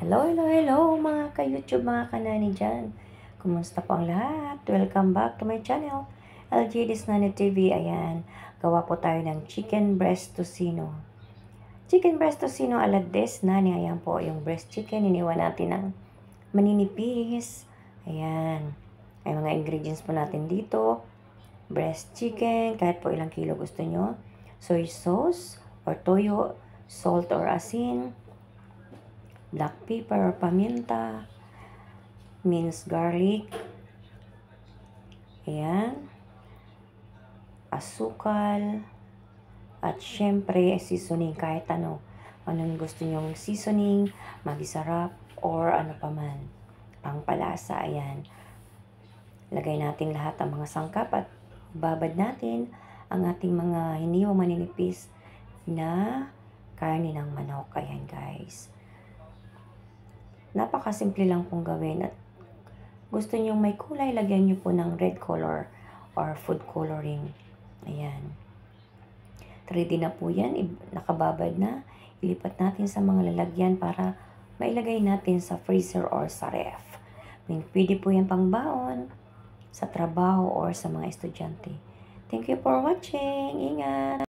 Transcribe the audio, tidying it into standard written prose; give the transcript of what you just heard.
Hello mga ka-YouTube, mga kanani dyan. Kumusta po ang lahat? Welcome back to my channel, LGD's Nani TV. Ayan, gawa po tayo ng chicken breast tocino. Chicken breast tocino ala des nani. Ayan po, yung breast chicken, iniwan natin ng maninipis. Ayan, ay mga ingredients po natin dito. Breast chicken, kahit po ilang kilo gusto nyo. Soy sauce or toyo, salt or asin, black pepper or paminta, minced garlic, ayan, asukal, at syempre seasoning, kahit anong gusto nyong seasoning, magisarap, or ano pa man, pangpalasa. Ayan, lagay natin lahat ang mga sangkap at babad natin ang ating mga hiniwang maninipis na karne ng manok. Ayan guys, napakasimple lang pong gawin. At gusto nyo may kulay, lagyan nyo po ng red color or food coloring. Ayan, ready na po yan, nakababad na. Ilipat natin sa mga lalagyan para mailagay natin sa freezer or sa ref. Pwede po yan pang baon, sa trabaho or sa mga estudyante. Thank you for watching. Ingat!